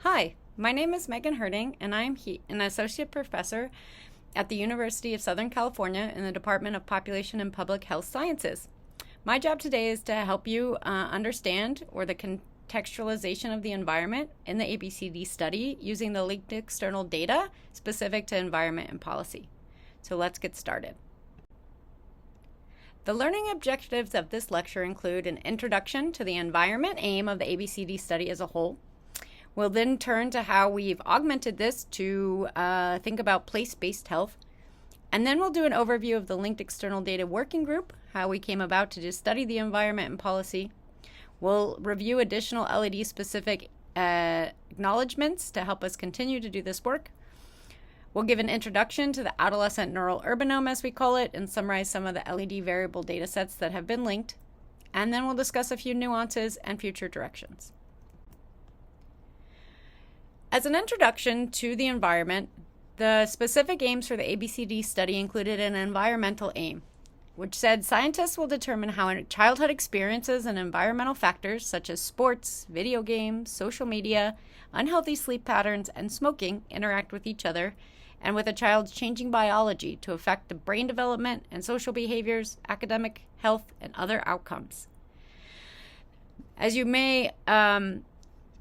Hi, my name is Megan Herting, and I am an associate professor at the University of Southern California in the Department of Population and Public Health Sciences. My job today is to help you understand the contextualization of the environment in the ABCD study using the linked external data specific to environment and policy. So let's get started. The learning objectives of this lecture include an introduction to the environment aim of the ABCD study as a whole. We'll then turn to how we've augmented this to think about place-based health. And then we'll do an overview of the linked external data working group, how we came about to just study the environment and policy. We'll review additional LED-specific acknowledgments to help us continue to do this work. We'll give an introduction to the adolescent neural urbanome, as we call it, and summarize some of the LED variable data sets that have been linked. And then we'll discuss a few nuances and future directions. As an introduction to the environment, the specific aims for the ABCD study included an environmental aim, which said scientists will determine how childhood experiences and environmental factors such as sports, video games, social media, unhealthy sleep patterns, and smoking interact with each other and with a child's changing biology to affect the brain development and social behaviors, academic, health, and other outcomes. As you may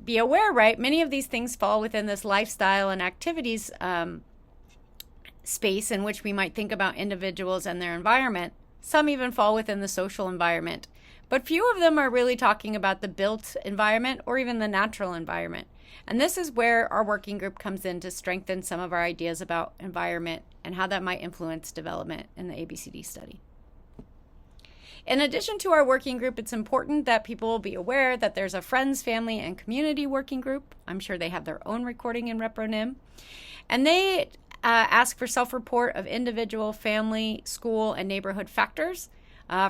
be aware, right, many of these things fall within this lifestyle and activities space in which we might think about individuals and their environment. Some even fall within the social environment, but few of them are really talking about the built environment or even the natural environment. And this is where our working group comes in to strengthen some of our ideas about environment and how that might influence development in the ABCD study. In addition to our working group, it's important that people will be aware that there's a friends, family, and community working group. I'm sure they have their own recording in ReproNim. And they ask for self-report of individual, family, school, and neighborhood factors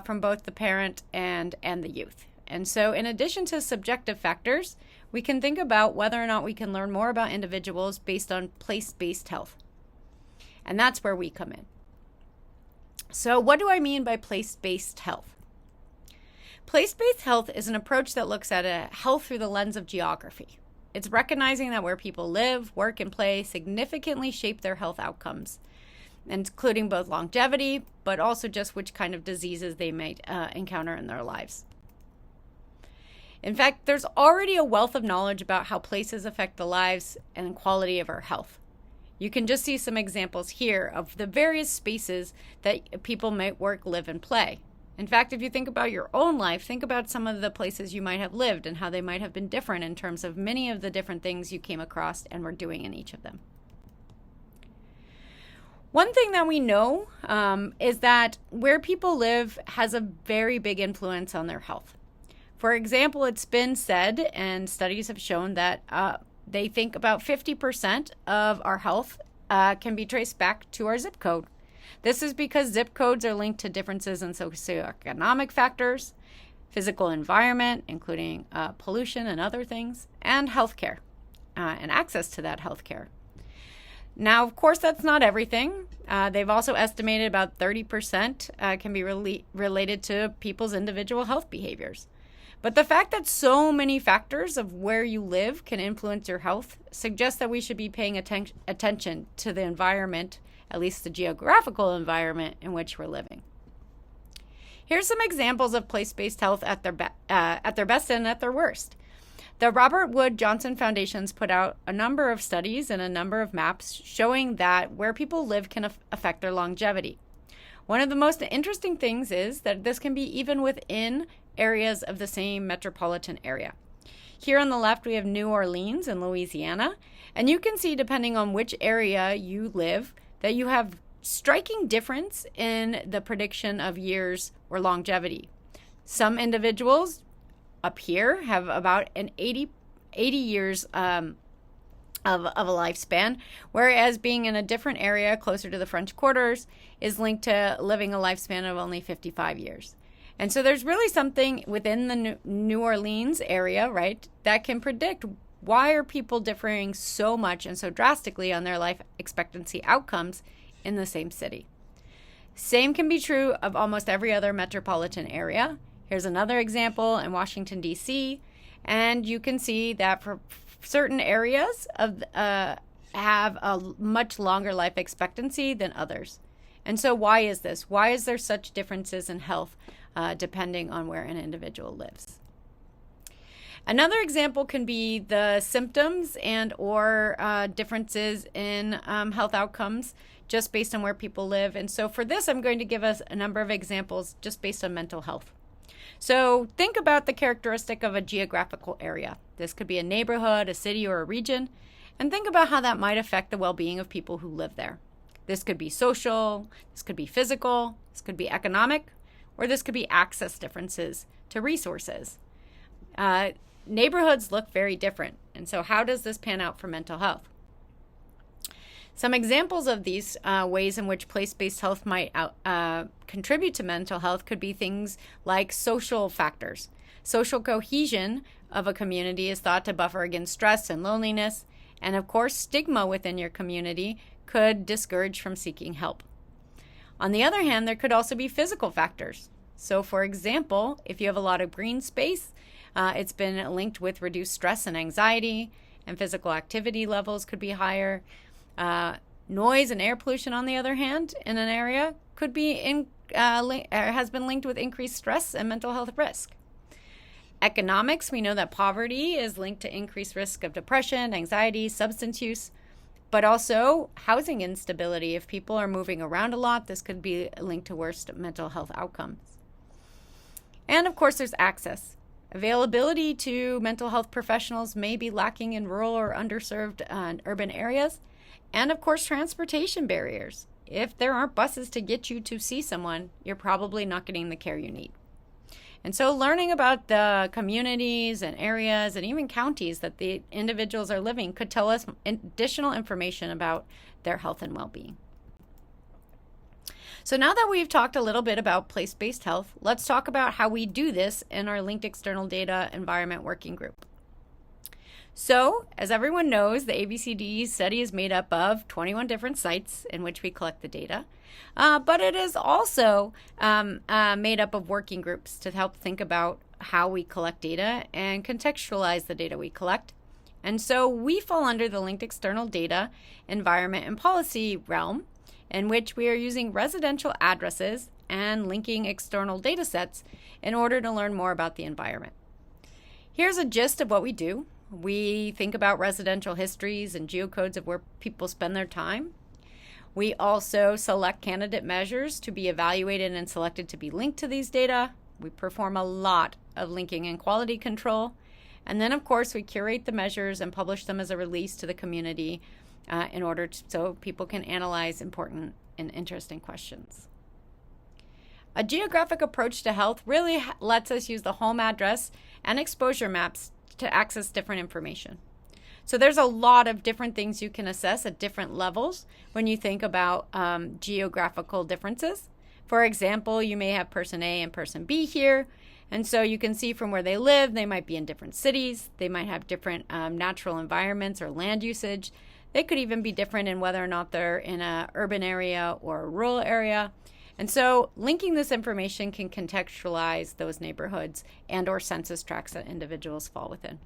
from both the parent and the youth. And so in addition to subjective factors, we can think about whether or not we can learn more about individuals based on place-based health. And that's where we come in. So what do I mean by place-based health? Place-based health is an approach that looks at health through the lens of geography. It's recognizing that where people live, work, and play significantly shape their health outcomes, including both longevity, but also just which kind of diseases they might encounter in their lives. In fact, there's already a wealth of knowledge about how places affect the lives and quality of our health. You can just see some examples here of the various spaces that people might work, live, and play. In fact, if you think about your own life, think about some of the places you might have lived and how they might have been different in terms of many of the different things you came across and were doing in each of them. One thing that we know is that where people live has a very big influence on their health. For example, it's been said, and studies have shown that they think about 50% of our health can be traced back to our zip code. This is because zip codes are linked to differences in socioeconomic factors, physical environment, including pollution and other things, and healthcare, and access to that healthcare. Now, of course, that's not everything. They've also estimated about 30% can be related to people's individual health behaviors. But the fact that so many factors of where you live can influence your health suggests that we should be paying attention to the environment, at least the geographical environment in which we're living. Here's some examples of place-based health at their best and at their worst. The Robert Wood Johnson Foundation's put out a number of studies and a number of maps showing that where people live can affect their longevity. One of the most interesting things is that this can be even within areas of the same metropolitan area. Here on the left, we have New Orleans in Louisiana, and you can see, depending on which area you live, that you have striking difference in the prediction of years or longevity. Some individuals up here have about an 80 years of a lifespan, whereas being in a different area closer to the French Quarters is linked to living a lifespan of only 55 years. And so there's really something within the New Orleans area, right, that can predict why are people differing so much and so drastically on their life expectancy outcomes in the same city. Same can be true of almost every other metropolitan area. Here's another example in Washington, D.C., and you can see that certain areas have a much longer life expectancy than others. And so why is this? Why is there such differences in health depending on where an individual lives? Another example can be the symptoms and or differences in health outcomes just based on where people live. And so for this, I'm going to give us a number of examples just based on mental health. So think about the characteristic of a geographical area. This could be a neighborhood, a city, or a region. And think about how that might affect the well-being of people who live there. This could be social, this could be physical, this could be economic, or this could be access differences to resources. Neighborhoods look very different. And so how does this pan out for mental health? Some examples of these ways in which place-based health might contribute to mental health could be things like social factors. Social cohesion of a community is thought to buffer against stress and loneliness. And of course, stigma within your community could discourage from seeking help. On the other hand, there could also be physical factors. So for example, if you have a lot of green space, it's been linked with reduced stress and anxiety, and physical activity levels could be higher. Noise and air pollution, on the other hand, in an area could be has been linked with increased stress and mental health risk. Economics, we know that poverty is linked to increased risk of depression, anxiety, substance use, but also housing instability. If people are moving around a lot, this could be linked to worse mental health outcomes. And of course, there's access. Availability to mental health professionals may be lacking in rural or underserved urban areas. And of course, transportation barriers. If there aren't buses to get you to see someone, you're probably not getting the care you need. And so learning about the communities and areas and even counties that the individuals are living could tell us additional information about their health and well-being. So now that we've talked a little bit about place-based health, let's talk about how we do this in our Linked External Data Environment Working Group. So, as everyone knows, the ABCD study is made up of 21 different sites in which we collect the data, but it is also made up of working groups to help think about how we collect data and contextualize the data we collect. And so we fall under the Linked External Data Environment and Policy realm, in which we are using residential addresses and linking external data sets in order to learn more about the environment. Here's a gist of what we do. We think about residential histories and geocodes of where people spend their time. We also select candidate measures to be evaluated and selected to be linked to these data. We perform a lot of linking and quality control. And then, of course, we curate the measures and publish them as a release to the community in order so people can analyze important and interesting questions. A geographic approach to health really lets us use the home address and exposure maps to access different information. So there's a lot of different things you can assess at different levels when you think about geographical differences. For example, you may have person A and person B here, and so you can see from where they live, they might be in different cities, they might have different natural environments or land usage. They could even be different in whether or not they're in an urban area or a rural area. And so linking this information can contextualize those neighborhoods and or census tracts that individuals fall within.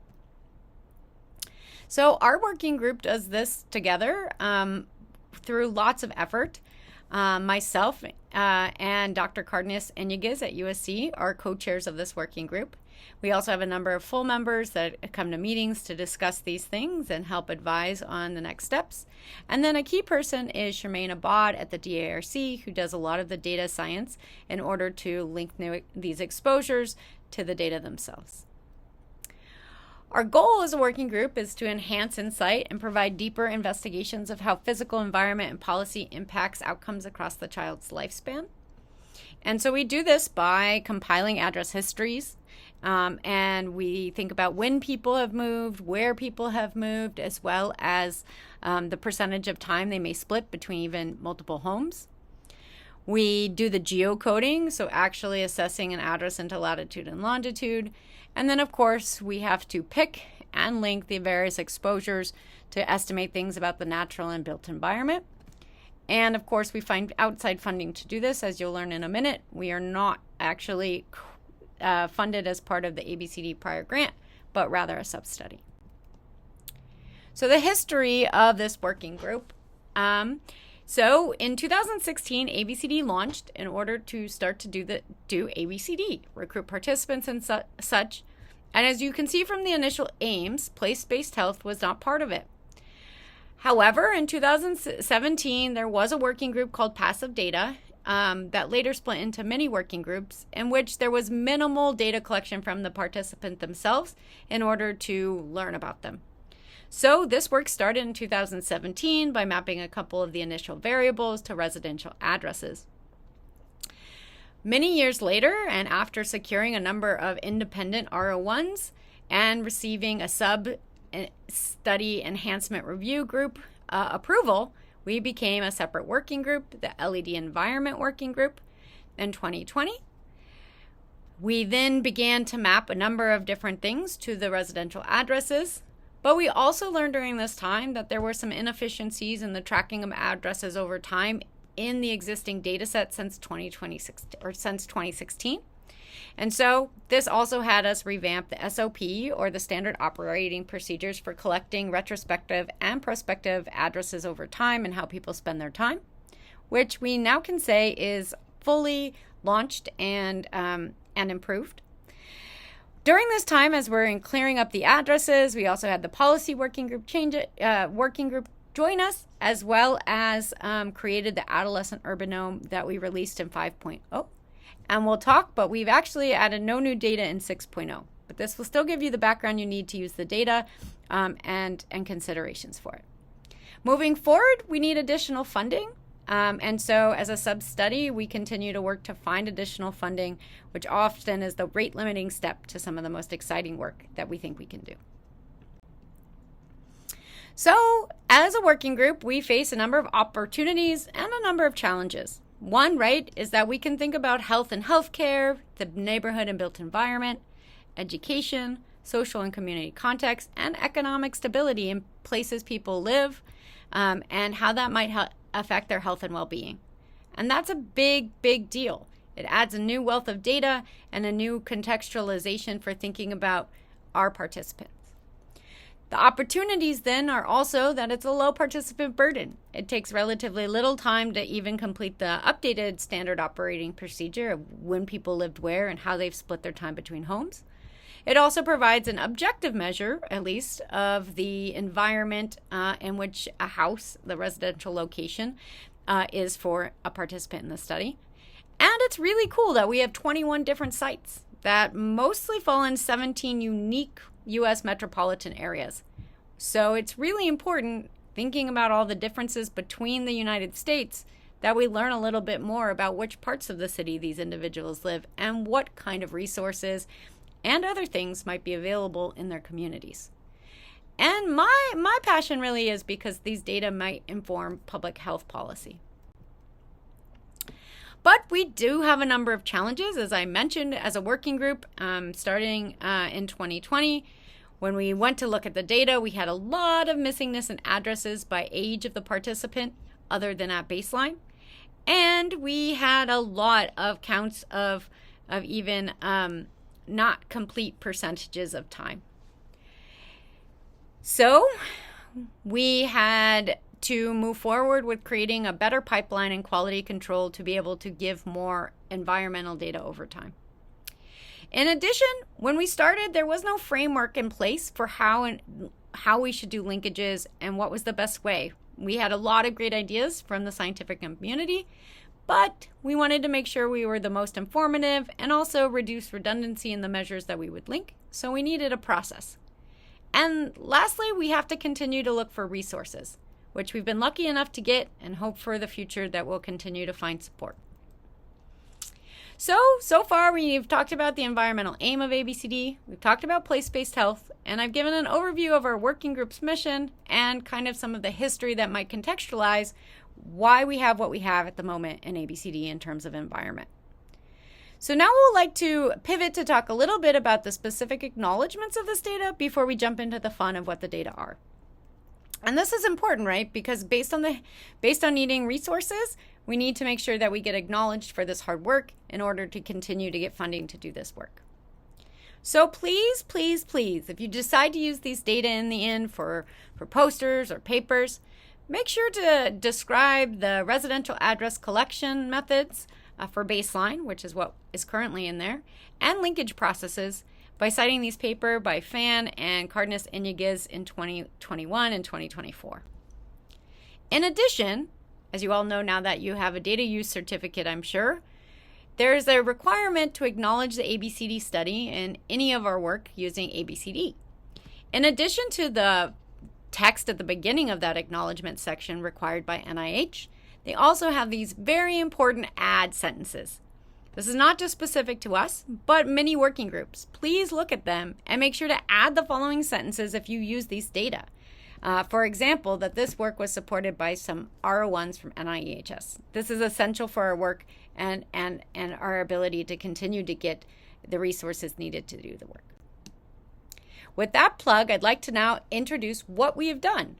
So our working group does this together through lots of effort. Myself and Dr. Cardenas Enyiguez at USC are co-chairs of this working group. We also have a number of full members that come to meetings to discuss these things and help advise on the next steps. And then a key person is Charmaine Abad at the DARC, who does a lot of the data science in order to link these exposures to the data themselves. Our goal as a working group is to enhance insight and provide deeper investigations of how physical environment and policy impacts outcomes across the child's lifespan. And so we do this by compiling address histories, and we think about when people have moved, where people have moved, as well as the percentage of time they may split between even multiple homes. We do the geocoding, so actually assessing an address into latitude and longitude. And then, of course, we have to pick and link the various exposures to estimate things about the natural and built environment. And, of course, we find outside funding to do this. As you'll learn in a minute, we are not actually funded as part of the ABCD prior grant, but rather a sub-study. So the history of this working group. So in 2016, ABCD launched in order to start to do ABCD, recruit participants and such. And as you can see from the initial aims, place-based health was not part of it. However, in 2017, there was a working group called Passive Data that later split into many working groups in which there was minimal data collection from the participant themselves in order to learn about them. So this work started in 2017 by mapping a couple of the initial variables to residential addresses. Many years later, and after securing a number of independent R01s and receiving a sub-study enhancement review group approval, we became a separate working group, the LED Environment Working Group, in 2020. We then began to map a number of different things to the residential addresses. But we also learned during this time that there were some inefficiencies in the tracking of addresses over time in the existing data set since 2016. And so this also had us revamp the SOP, or the Standard Operating Procedures, for collecting retrospective and prospective addresses over time and how people spend their time, which we now can say is fully launched and improved. During this time, as we're in clearing up the addresses, we also had the policy working group join us, as well as created the adolescent urbanome that we released in 5.0. And we'll talk, but we've actually added no new data in 6.0. But this will still give you the background you need to use the data and considerations for it. Moving forward, we need additional funding. And so as a sub-study, we continue to work to find additional funding, which often is the rate-limiting step to some of the most exciting work that we think we can do. So as a working group, we face a number of opportunities and a number of challenges. One, right, is that we can think about health and healthcare, the neighborhood and built environment, education, social and community context, and economic stability in places people live, and how that might affect their health and well-being. And that's a big, big deal. It adds a new wealth of data and a new contextualization for thinking about our participants. The opportunities then are also that it's a low participant burden. It takes relatively little time to even complete the updated standard operating procedure of when people lived where and how they've split their time between homes. It also provides an objective measure, at least, of the environment in which a house, the residential location, is for a participant in the study. And it's really cool that we have 21 different sites that mostly fall in 17 unique U.S. metropolitan areas. So it's really important, thinking about all the differences between the United States, that we learn a little bit more about which parts of the city these individuals live and what kind of resources and other things might be available in their communities. And my passion really is because these data might inform public health policy. But we do have a number of challenges, as I mentioned, as a working group, starting in 2020. When we went to look at the data, we had a lot of missingness in addresses by age of the participant, other than at baseline. And we had a lot of counts of even not complete percentages of time. So we had to move forward with creating a better pipeline and quality control to be able to give more environmental data over time. In addition, when we started, there was no framework in place for how we should do linkages and what was the best way. We had a lot of great ideas from the scientific community, but we wanted to make sure we were the most informative and also reduce redundancy in the measures that we would link, so we needed a process. And lastly, we have to continue to look for resources, which we've been lucky enough to get, and hope for the future that we'll continue to find support. So far we've talked about the environmental aim of ABCD, we've talked about place-based health, and I've given an overview of our working group's mission and kind of some of the history that might contextualize why we have what we have at the moment in ABCD in terms of environment. So now we'll like to pivot to talk a little bit about the specific acknowledgments of this data before we jump into the fun of what the data are. And this is important, right? Because based on needing resources, we need to make sure that we get acknowledged for this hard work in order to continue to get funding to do this work. So please, please, please, if you decide to use these data in the end for posters or papers, make sure to describe the residential address collection methods for baseline, which is what is currently in there, and linkage processes by citing these paper by Fan and Cardenas-Iñiguez in 2021 and 2024. In addition, as you all know now that you have a data use certificate, I'm sure, there's a requirement to acknowledge the ABCD study in any of our work using ABCD. In addition to the text at the beginning of that acknowledgement section required by NIH, they also have these very important add sentences. This is not just specific to us, but many working groups. Please look at them and make sure to add the following sentences if you use these data. For example, that this work was supported by some R01s from NIEHS. This is essential for our work and our ability to continue to get the resources needed to do the work. With that plug, I'd like to now introduce what we have done.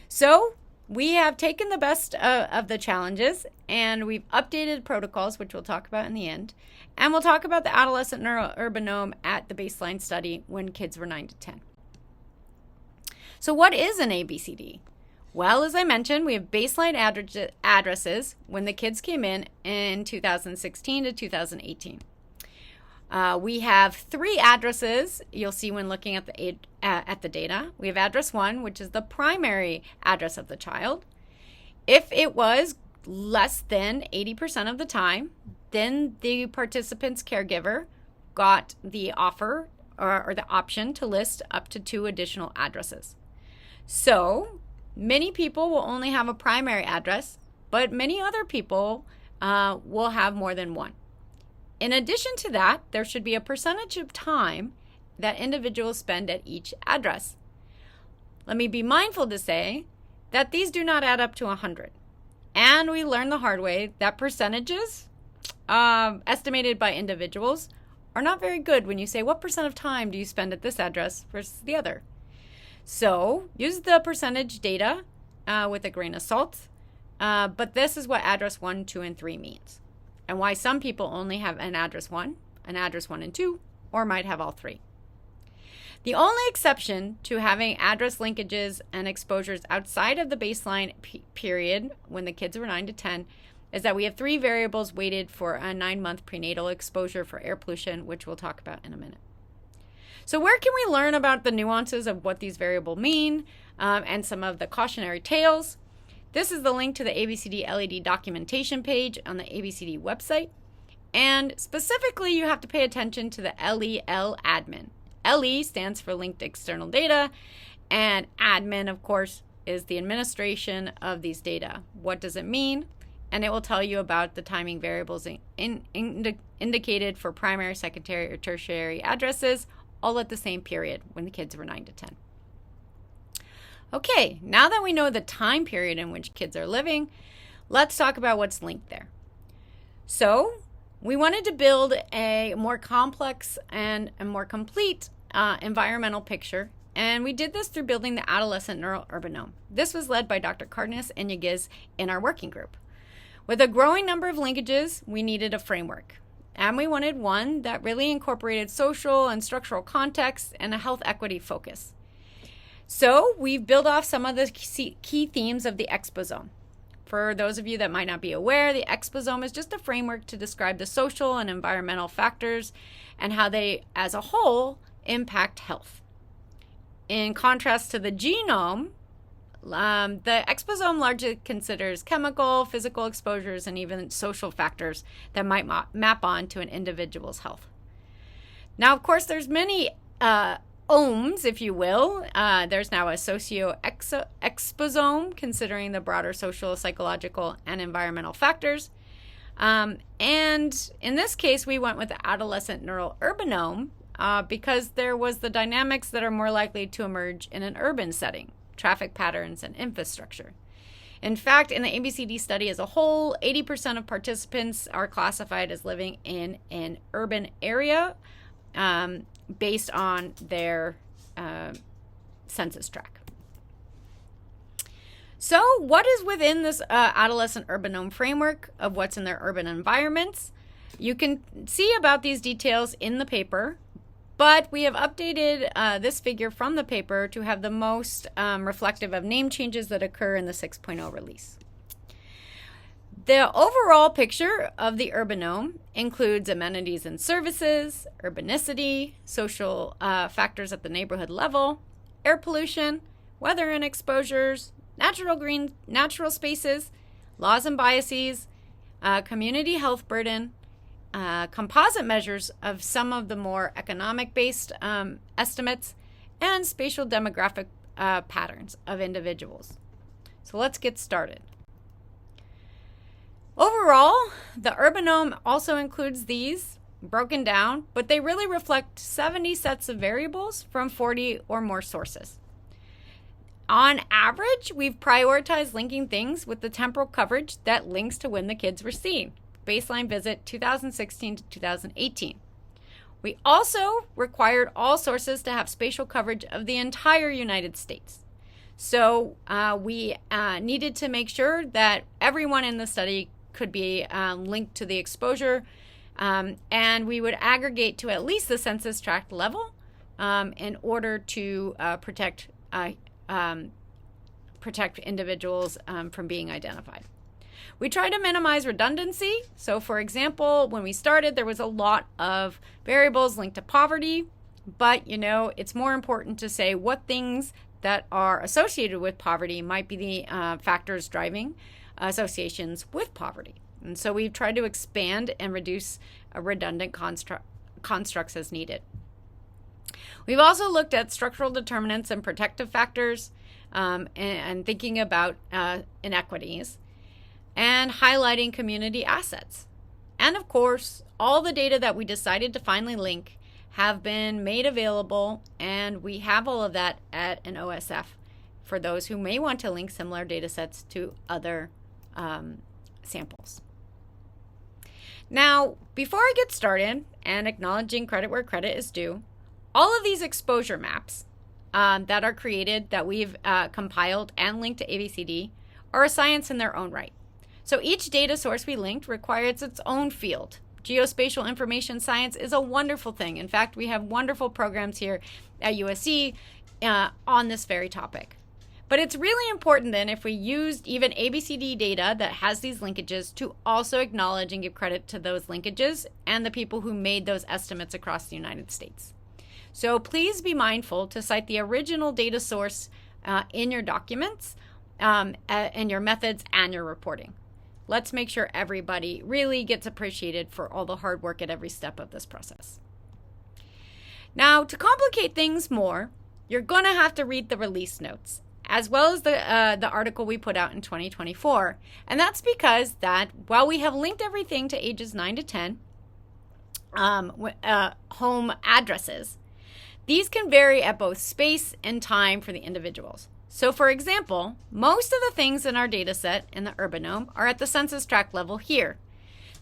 So we have taken the best of the challenges and we've updated protocols, which we'll talk about in the end. And we'll talk about the adolescent neurourbanome at the baseline study when kids were 9 to 10. So what is an ABCD? Well, as I mentioned, we have baseline addresses when the kids came in 2016 to 2018. We have 3 addresses you'll see when looking at the data. We have address 1, which is the primary address of the child. If it was less than 80% of the time, then the participant's caregiver got the offer or the option to list up to 2 additional addresses. So many people will only have a primary address, but many other people will have more than one. In addition to that, there should be a percentage of time that individuals spend at each address. Let me be mindful to say that these do not add up to 100. And we learned the hard way that percentages estimated by individuals are not very good when you say what percent of time do you spend at this address versus the other. So use the percentage data with a grain of salt, but this is what address 1, 2, and 3 means, and why some people only have an address 1, an address 1 and 2, or might have all 3. The only exception to having address linkages and exposures outside of the baseline period when the kids were 9 to 10 is that we have 3 variables weighted for a 9-month prenatal exposure for air pollution, which we'll talk about in a minute. So where can we learn about the nuances of what these variables mean and some of the cautionary tales? This is the link to the ABCD LED documentation page on the ABCD website. And specifically, you have to pay attention to the LEL admin. LE stands for linked external data, and admin, of course, is the administration of these data. What does it mean? And it will tell you about the timing variables indicated for primary, secondary, or tertiary addresses, all at the same period when the kids were 9 to 10. Okay, now that we know the time period in which kids are living, let's talk about what's linked there. So we wanted to build a more complex and a more complete environmental picture, and we did this through building the adolescent neurourbanome. This was led by Dr. Cardenas-Iñiguez in our working group. With a growing number of linkages, we needed a framework. And we wanted one that really incorporated social and structural context and a health equity focus. So we've built off some of the key themes of the exposome. For those of you that might not be aware, the exposome is just a framework to describe the social and environmental factors and how they, as a whole, impact health. In contrast to the genome, the exposome largely considers chemical, physical exposures, and even social factors that might map on to an individual's health. Now, of course, there's many omes, if you will. There's now a socio-exposome, considering the broader social, psychological, and environmental factors. And in this case, we went with the adolescent neurourbanome because there was the dynamics that are more likely to emerge in an urban setting. Traffic patterns, and infrastructure. In fact, in the ABCD study as a whole, 80% of participants are classified as living in an urban area based on their census tract. So what is within this adolescent urbanome framework of what's in their urban environments? You can see about these details in the paper, But we have updated this figure from the paper to have the most reflective of name changes that occur in the 6.0 release. The overall picture of the urbanome includes amenities and services, urbanicity, social factors at the neighborhood level, air pollution, weather and exposures, natural spaces, laws and biases, community health burden, composite measures of some of the more economic-based estimates, and spatial demographic patterns of individuals. So let's get started. Overall, the urbanome also includes these broken down, but they really reflect 70 sets of variables from 40 or more sources. On average, we've prioritized linking things with the temporal coverage that links to when the kids were seen. Baseline visit 2016 to 2018. We also required all sources to have spatial coverage of the entire United States. So we needed to make sure that everyone in the study could be linked to the exposure, and we would aggregate to at least the census tract level in order to protect individuals from being identified. We try to minimize redundancy. So for example, when we started, there was a lot of variables linked to poverty, but it's more important to say what things that are associated with poverty might be the factors driving associations with poverty. And so we've tried to expand and reduce redundant constructs as needed. We've also looked at structural determinants and protective factors and thinking about inequities and highlighting community assets. And of course, all the data that we decided to finally link have been made available, and we have all of that at an OSF for those who may want to link similar data sets to other samples. Now, before I get started and acknowledging credit where credit is due, all of these exposure maps that are created, that we've compiled and linked to ABCD, are a science in their own right. So each data source we linked requires its own field. Geospatial information science is a wonderful thing. In fact, we have wonderful programs here at USC on this very topic. But it's really important then, if we used even ABCD data that has these linkages, to also acknowledge and give credit to those linkages and the people who made those estimates across the United States. So please be mindful to cite the original data source in your documents, in your methods and your reporting. Let's make sure everybody really gets appreciated for all the hard work at every step of this process. Now, to complicate things more, you're going to have to read the release notes, as well as the article we put out in 2024. And that's because that while we have linked everything to ages 9 to 10 home addresses, these can vary at both space and time for the individuals. So for example, most of the things in our data set in the urbanome are at the census tract level here.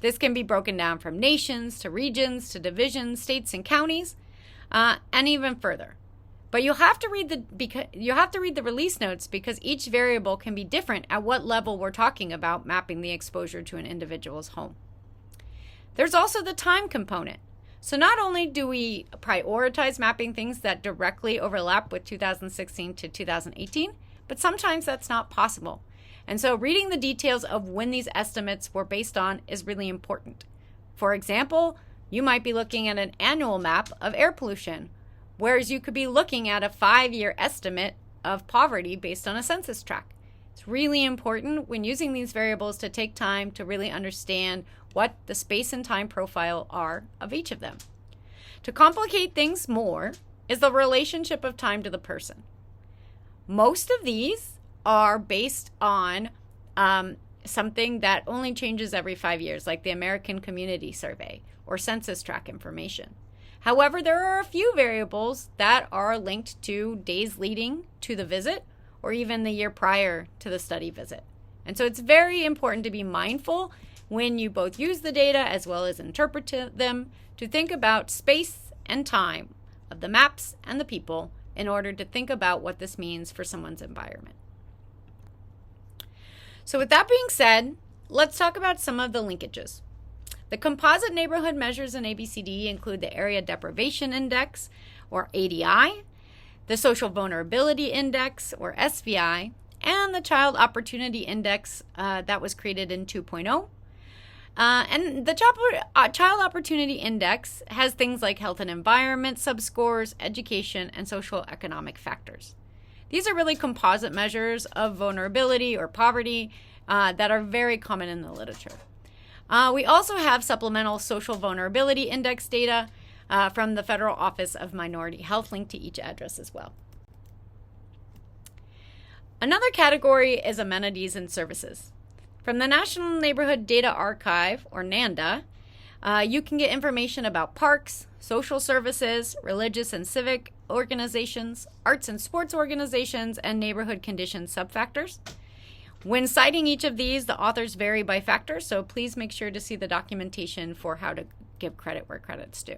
This can be broken down from nations to regions to divisions, states and counties, and even further. But you'll have to read the release notes, because each variable can be different at what level we're talking about mapping the exposure to an individual's home. There's also the time component. So not only do we prioritize mapping things that directly overlap with 2016 to 2018, but sometimes that's not possible. And so reading the details of when these estimates were based on is really important. For example, you might be looking at an annual map of air pollution, whereas you could be looking at a 5-year estimate of poverty based on a census tract. It's really important when using these variables to take time to really understand what the space and time profile are of each of them. To complicate things more is the relationship of time to the person. Most of these are based on something that only changes every 5 years, like the American Community Survey or census tract information. However, there are a few variables that are linked to days leading to the visit or even the year prior to the study visit. And so it's very important to be mindful when you both use the data as well as interpret them, to think about space and time of the maps and the people in order to think about what this means for someone's environment. So with that being said, let's talk about some of the linkages. The composite neighborhood measures in ABCD include the Area Deprivation Index, or ADI, the Social Vulnerability Index, or SVI, and the Child Opportunity Index that was created in 2.0. And the Child Opportunity Index has things like health and environment subscores, education, and social economic factors. These are really composite measures of vulnerability or poverty that are very common in the literature. We also have supplemental social vulnerability index data from the Federal Office of Minority Health linked to each address as well. Another category is amenities and services. From the National Neighborhood Data Archive, or NANDA, you can get information about parks, social services, religious and civic organizations, arts and sports organizations, and neighborhood condition subfactors. When citing each of these, the authors vary by factor, so please make sure to see the documentation for how to give credit where credit's due.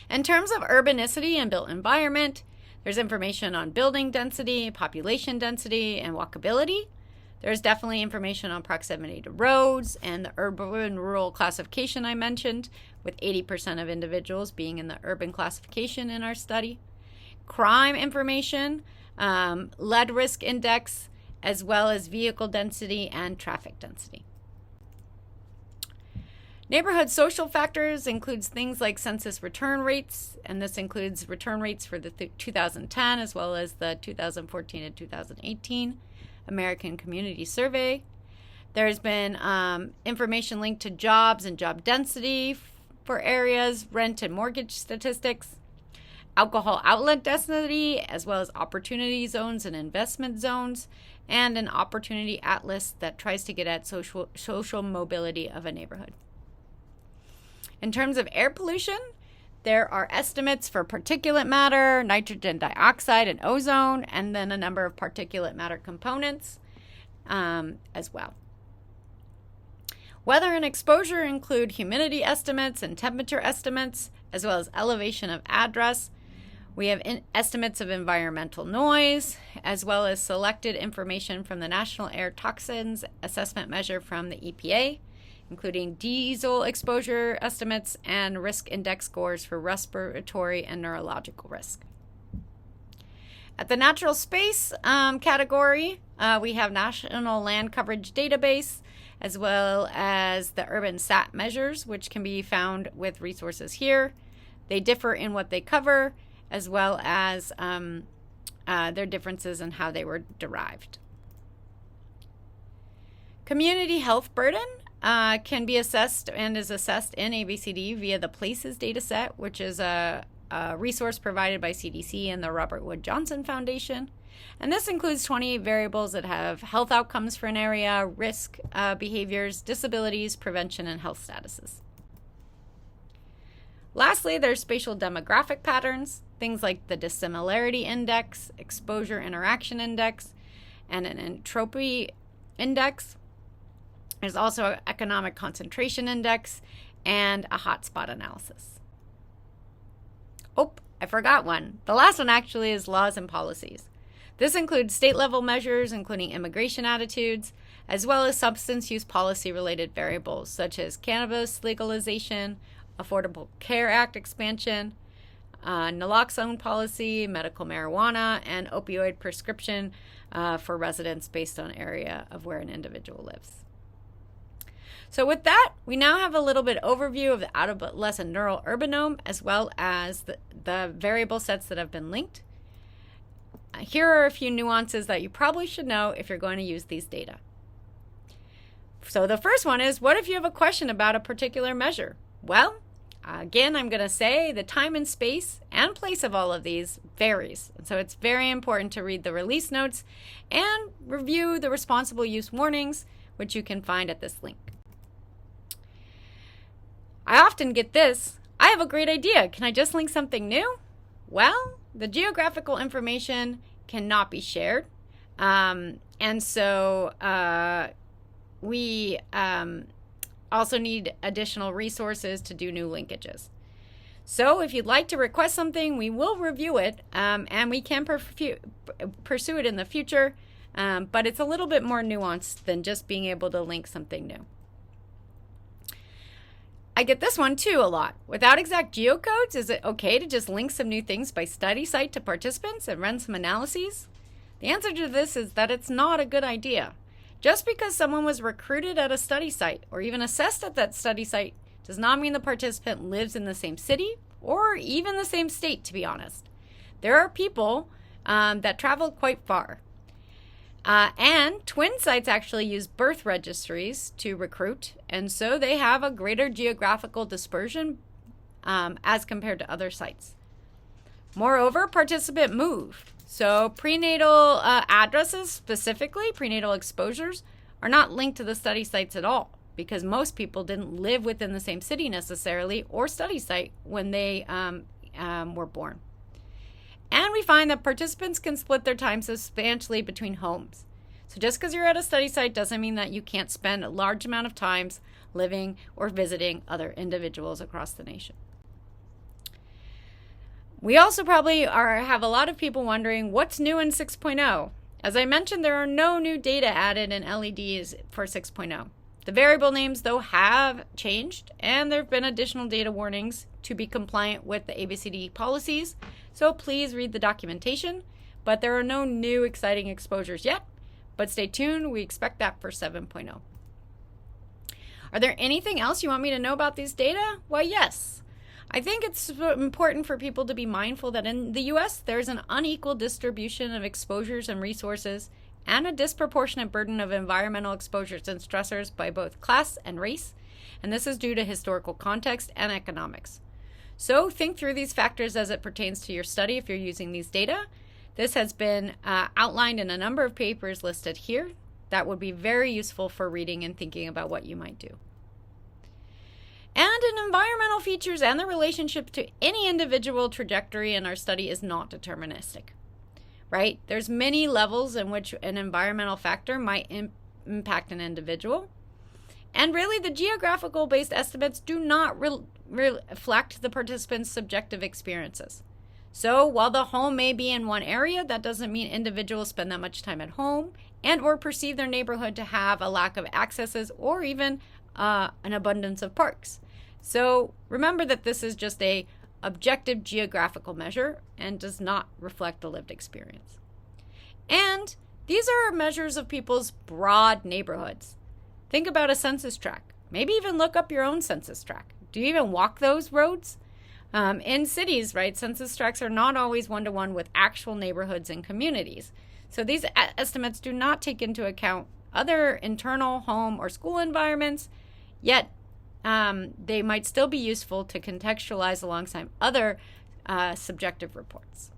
In terms of urbanicity and built environment, there's information on building density, population density, and walkability. There's definitely information on proximity to roads and the urban-rural classification I mentioned, with 80% of individuals being in the urban classification in our study. Crime information, lead risk index, as well as vehicle density and traffic density. Neighborhood social factors includes things like census return rates, and this includes return rates for the 2010 as well as the 2014 and 2018 American Community Survey. There's been information linked to jobs and job density for areas, rent and mortgage statistics, alcohol outlet density, as well as opportunity zones and investment zones, and an opportunity atlas that tries to get at social mobility of a neighborhood. In terms of air pollution, there are estimates for particulate matter, nitrogen dioxide, and ozone, and then a number of particulate matter components as well. Weather and exposure include humidity estimates and temperature estimates, as well as elevation of address. We have estimates of environmental noise, as well as selected information from the National Air Toxins Assessment Measure from the EPA, including diesel exposure estimates and risk index scores for respiratory and neurological risk. At the natural space category, we have National Land Coverage Database, as well as the urban SAT measures, which can be found with resources here. They differ in what they cover, as well as their differences in how they were derived. Community health burden can be assessed and is assessed in ABCD via the Places dataset, which is a resource provided by CDC and the Robert Wood Johnson Foundation. And this includes 28 variables that have health outcomes for an area, risk behaviors, disabilities, prevention, and health statuses. Lastly, there's spatial demographic patterns, things like the dissimilarity index, exposure interaction index, and an entropy index. There's also an economic concentration index and a hotspot analysis. Oh, I forgot one. The last one actually is laws and policies. This includes state-level measures, including immigration attitudes, as well as substance use policy-related variables, such as cannabis legalization, Affordable Care Act expansion, naloxone policy, medical marijuana, and opioid prescription for residents based on area of where an individual lives. So with that, we now have a little bit overview of the adolescent neural urbanome, as well as the variable sets that have been linked. Here are a few nuances that you probably should know if you're going to use these data. So the first one is, what if you have a question about a particular measure? Well, again, I'm going to say the time and space and place of all of these varies. And so it's very important to read the release notes and review the responsible use warnings, which you can find at this link. I often get this, I have a great idea. Can I just link something new? Well, the geographical information cannot be shared. And so we also need additional resources to do new linkages. So if you'd like to request something, we will review it, and we can pursue it in the future, but it's a little bit more nuanced than just being able to link something new. I get this one too a lot. Without exact geocodes, is it okay to just link some new things by study site to participants and run some analyses? The answer to this is that it's not a good idea. Just because someone was recruited at a study site or even assessed at that study site does not mean the participant lives in the same city or even the same state, to be honest. There are people that travel quite far. And twin sites actually use birth registries to recruit, and so they have a greater geographical dispersion as compared to other sites. Moreover, participant moved. So prenatal addresses, specifically prenatal exposures, are not linked to the study sites at all because most people didn't live within the same city necessarily or study site when they were born. And we find that participants can split their time substantially between homes. So just because you're at a study site doesn't mean that you can't spend a large amount of time living or visiting other individuals across the nation. We also probably have a lot of people wondering what's new in 6.0. As I mentioned, there are no new data added in LEDs for 6.0. The variable names, though, have changed, and there have been additional data warnings to be compliant with the ABCD policies, so please read the documentation. But there are no new exciting exposures yet, but stay tuned, we expect that for 7.0. Are there anything else you want me to know about these data? Why, yes. I think it's important for people to be mindful that in the US, there's an unequal distribution of exposures and resources and a disproportionate burden of environmental exposures and stressors by both class and race, and this is due to historical context and economics. So think through these factors as it pertains to your study if you're using these data. This has been outlined in a number of papers listed here that would be very useful for reading and thinking about what you might do. And in environmental features and the relationship to any individual trajectory in our study is not deterministic. Right? There's many levels in which an environmental factor might impact an individual. And really, the geographical-based estimates do not reflect the participants' subjective experiences. So while the home may be in one area, that doesn't mean individuals spend that much time at home and or perceive their neighborhood to have a lack of accesses or even an abundance of parks. So remember that this is just a objective geographical measure and does not reflect the lived experience. And these are measures of people's broad neighborhoods. Think about a census tract. Maybe even look up your own census tract. Do you even walk those roads? In cities, right, census tracts are not always one-to-one with actual neighborhoods and communities. So these estimates do not take into account other internal home or school environments, yet they might still be useful to contextualize alongside other subjective reports.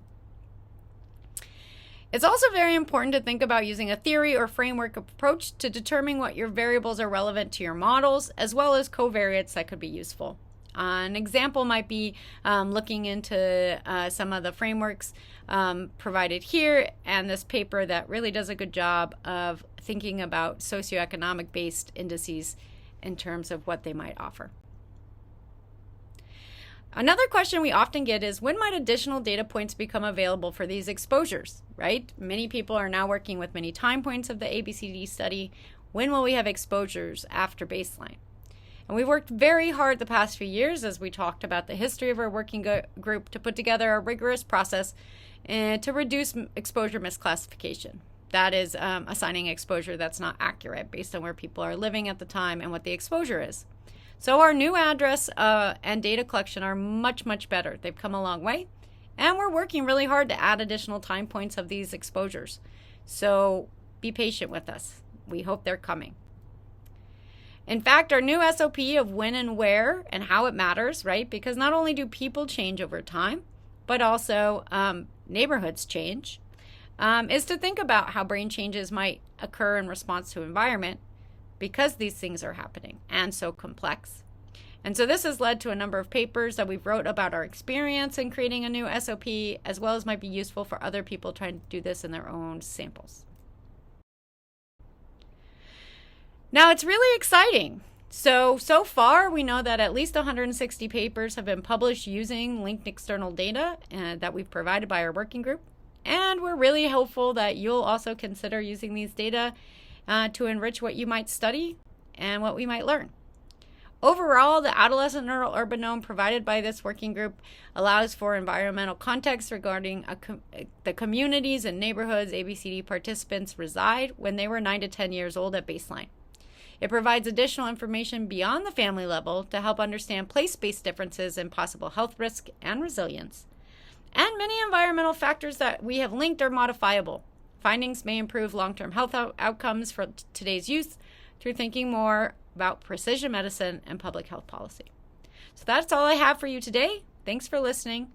It's also very important to think about using a theory or framework approach to determine what your variables are relevant to your models, as well as covariates that could be useful. An example might be looking into some of the frameworks provided here and this paper that really does a good job of thinking about socioeconomic based indices in terms of what they might offer. Another question we often get is, when might additional data points become available for these exposures, right? Many people are now working with many time points of the ABCD study. When will we have exposures after baseline? And we've worked very hard the past few years, as we talked about the history of our working group, to put together a rigorous process to reduce exposure misclassification. That is assigning exposure that's not accurate based on where people are living at the time and what the exposure is. So our new address and data collection are much, much better. They've come a long way. And we're working really hard to add additional time points of these exposures. So be patient with us. We hope they're coming. In fact, our new SOP of when and where and how it matters, right? Because not only do people change over time, but also neighborhoods change, is to think about how brain changes might occur in response to environment because these things are happening and so complex. And so this has led to a number of papers that we've wrote about our experience in creating a new SOP, as well as might be useful for other people trying to do this in their own samples. Now, it's really exciting. So far, we know that at least 160 papers have been published using linked external data that we've provided by our working group. And we're really hopeful that you'll also consider using these data to enrich what you might study and what we might learn. Overall, the adolescent neural urbanome provided by this working group allows for environmental context regarding the communities and neighborhoods ABCD participants reside when they were 9 to 10 years old at baseline. It provides additional information beyond the family level to help understand place-based differences in possible health risk and resilience. And many environmental factors that we have linked are modifiable. Findings may improve long-term health outcomes for today's youth through thinking more about precision medicine and public health policy. So that's all I have for you today. Thanks for listening.